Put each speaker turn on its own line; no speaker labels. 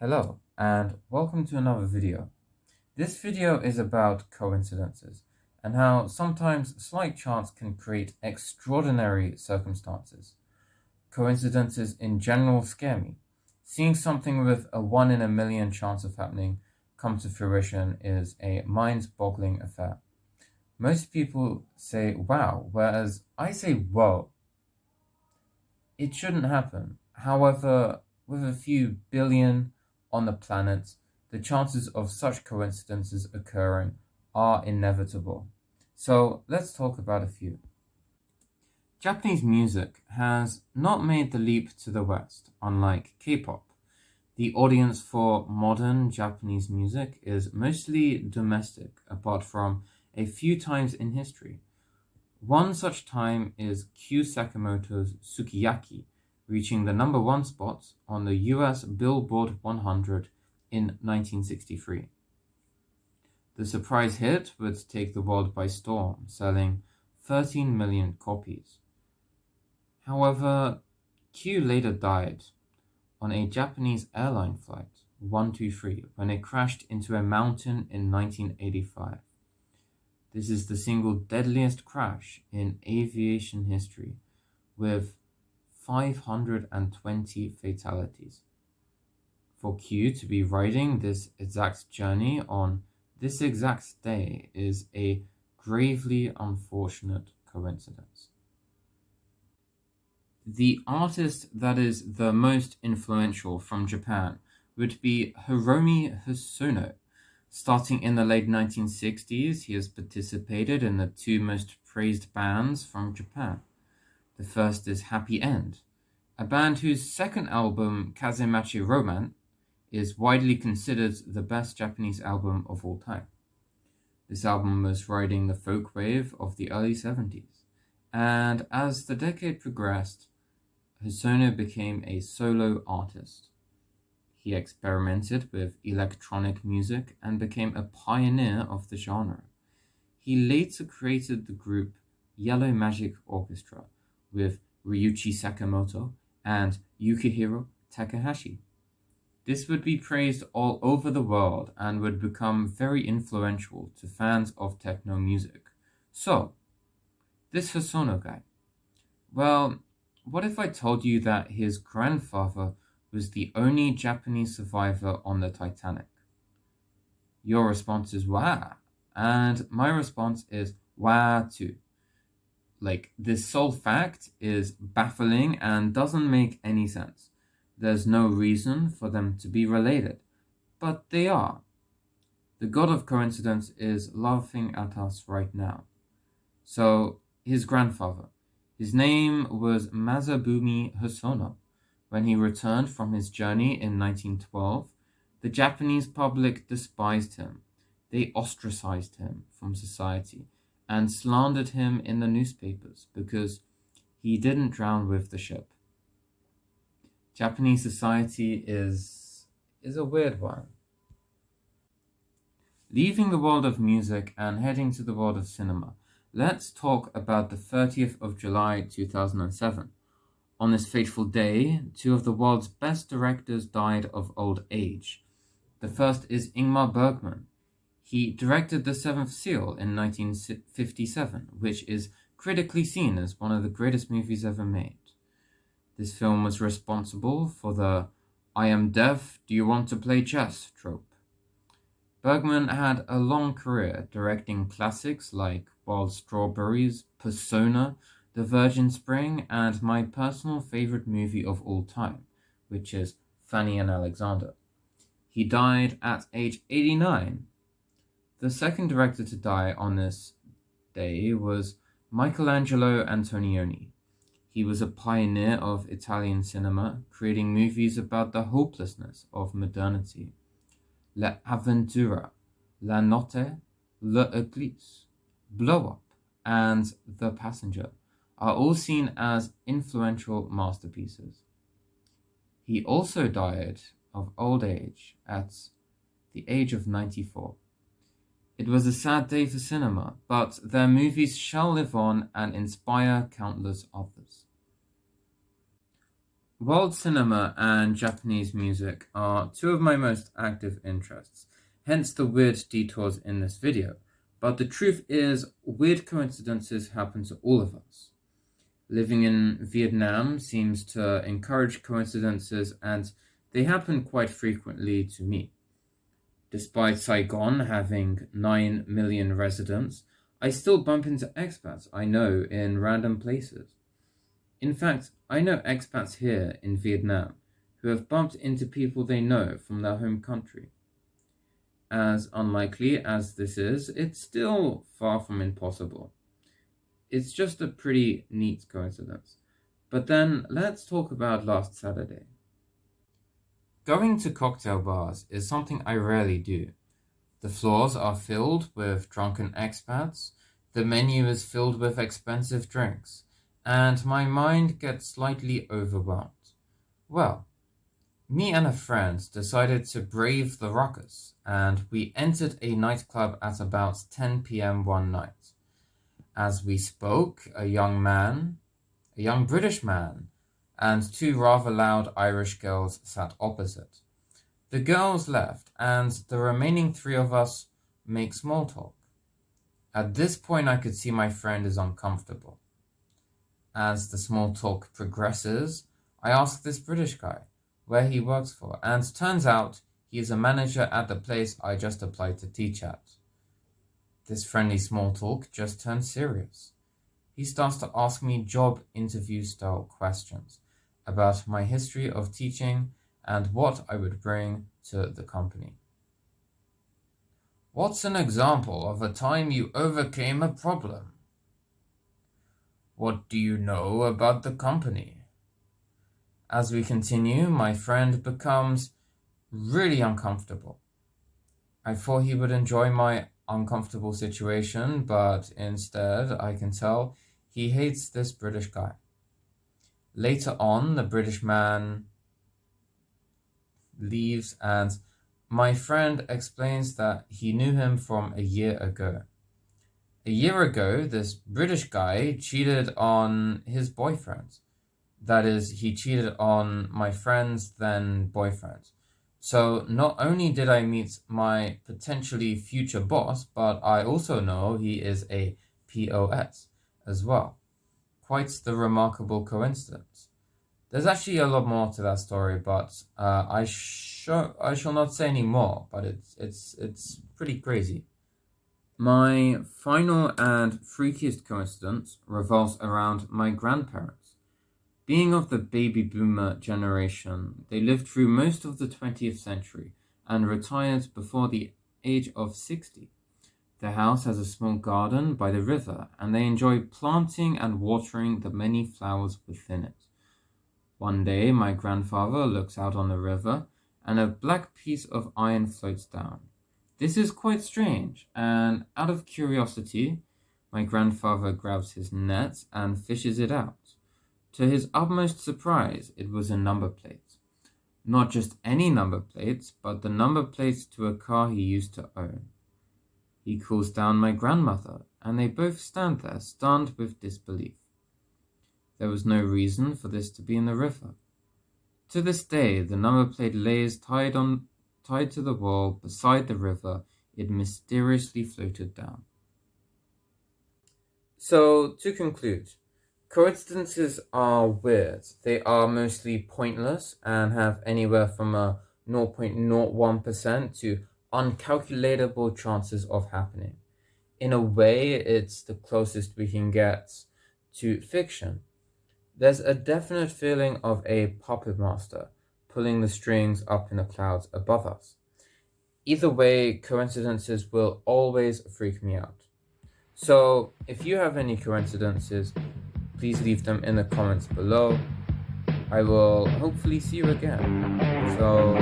Hello, and welcome to another video. This video is about coincidences and how sometimes slight chance can create extraordinary circumstances. Coincidences in general scare me. Seeing something with a 1 in a million chance of happening come to fruition is a mind-boggling affair. Most people say wow, whereas I say whoa. It shouldn't happen. However, with a few billion on the planet, the chances of such coincidences occurring are inevitable. So let's talk about a few. Japanese music has not made the leap to the West, unlike K-pop. The audience for modern Japanese music is mostly domestic, apart from a few times in history. One such time is Q Sakamoto's Sukiyaki, reaching the number one spot on the US Billboard 100 in 1963. The surprise hit would take the world by storm, selling 13 million copies. However, Q later died on a Japanese airline flight, 123, when it crashed into a mountain in 1985. This is the single deadliest crash in aviation history, with 520 fatalities. For Q to be riding this exact journey on this exact day is a gravely unfortunate coincidence. The artist that is the most influential from Japan would be Hiromi Hoshino. Starting in the late 1960s, he has participated in the two most praised bands from Japan. The first is Happy End, a band whose second album, Kazemachi Roman, is widely considered the best Japanese album of all time. This album was riding the folk wave of the early 70s, and as the decade progressed, Hosono became a solo artist. He experimented with electronic music and became a pioneer of the genre. He later created the group Yellow Magic Orchestra with Ryuichi Sakamoto and Yukihiro Takahashi. This would be praised all over the world and would become very influential to fans of techno music. So, this Hosono guy. Well, what if I told you that his grandfather was the only Japanese survivor on the Titanic? Your response is wow, and my response is wow too. Like, this sole fact is baffling and doesn't make any sense. There's no reason for them to be related, but they are. The god of coincidence is laughing at us right now. So, his grandfather. His name was Mazabumi Hosono. When he returned from his journey in 1912, the Japanese public despised him. They ostracized him from society and slandered him in the newspapers because he didn't drown with the ship. Japanese society is a weird one. Leaving the world of music and heading to the world of cinema, let's talk about the 30th of July 2007. On this fateful day, two of the world's best directors died of old age. The first is Ingmar Bergman. He directed The Seventh Seal in 1957, which is critically seen as one of the greatest movies ever made. This film was responsible for the "I am deaf, do you want to play chess" trope. Bergman had a long career directing classics like Wild Strawberries, Persona, The Virgin Spring, and my personal favorite movie of all time, which is Fanny and Alexander. He died at age 89. The second director to die on this day was Michelangelo Antonioni. He was a pioneer of Italian cinema, creating movies about the hopelessness of modernity. L'Avventura, La Notte, L'Eclisse, Blow Up, and The Passenger are all seen as influential masterpieces. He also died of old age at the age of 94. It was a sad day for cinema, but their movies shall live on and inspire countless others. World cinema and Japanese music are two of my most active interests, hence the weird detours in this video. But the truth is, weird coincidences happen to all of us. Living in Vietnam seems to encourage coincidences, and they happen quite frequently to me. Despite Saigon having 9 million residents, I still bump into expats I know in random places. In fact, I know expats here in Vietnam who have bumped into people they know from their home country. As unlikely as this is, it's still far from impossible. It's just a pretty neat coincidence. But then let's talk about last Saturday. Going to cocktail bars is something I rarely do. The floors are filled with drunken expats, the menu is filled with expensive drinks, and my mind gets slightly overwhelmed. Well, me and a friend decided to brave the ruckus, and we entered a nightclub at about 10 p.m. one night. As we spoke, a young British man, and two rather loud Irish girls sat opposite. The girls left, and the remaining three of us make small talk. At this point, I could see my friend is uncomfortable. As the small talk progresses, I ask this British guy where he works for, and turns out he is a manager at the place I just applied to teach at. This friendly small talk just turns serious. He starts to ask me job interview style questions about my history of teaching and what I would bring to the company. What's an example of a time you overcame a problem? What do you know about the company? As we continue, my friend becomes really uncomfortable. I thought he would enjoy my uncomfortable situation, but instead I can tell he hates this British guy. Later on, the British man leaves and my friend explains that he knew him from a year ago. A year ago, this British guy cheated on his boyfriend. That is, he cheated on my friend's then boyfriend. So not only did I meet my potentially future boss, but I also know he is a POS as well. Quite the remarkable coincidence. There's actually a lot more to that story, but I shall not say any more. But it's pretty crazy. My final and freakiest coincidence revolves around my grandparents. Being of the baby boomer generation, they lived through most of the 20th century and retired before the age of 60. Their house has a small garden by the river, and they enjoy planting and watering the many flowers within it. One day, my grandfather looks out on the river, and a black piece of iron floats down. This is quite strange, and out of curiosity, my grandfather grabs his net and fishes it out. To his utmost surprise, it was a number plate. Not just any number plate, but the number plate to a car he used to own. He calls down my grandmother, and they both stand there, stunned with disbelief. There was no reason for this to be in the river. To this day, the number plate lays tied to the wall beside the river it mysteriously floated down. So, to conclude, coincidences are weird. They are mostly pointless and have anywhere from a 0.01% to uncalculatable chances of happening. In a way, it's the closest we can get to fiction. There's a definite feeling of a puppet master pulling the strings up in the clouds above us. Either way, coincidences will always freak me out. So, if you have any coincidences, please leave them in the comments below. I will hopefully see you again. So,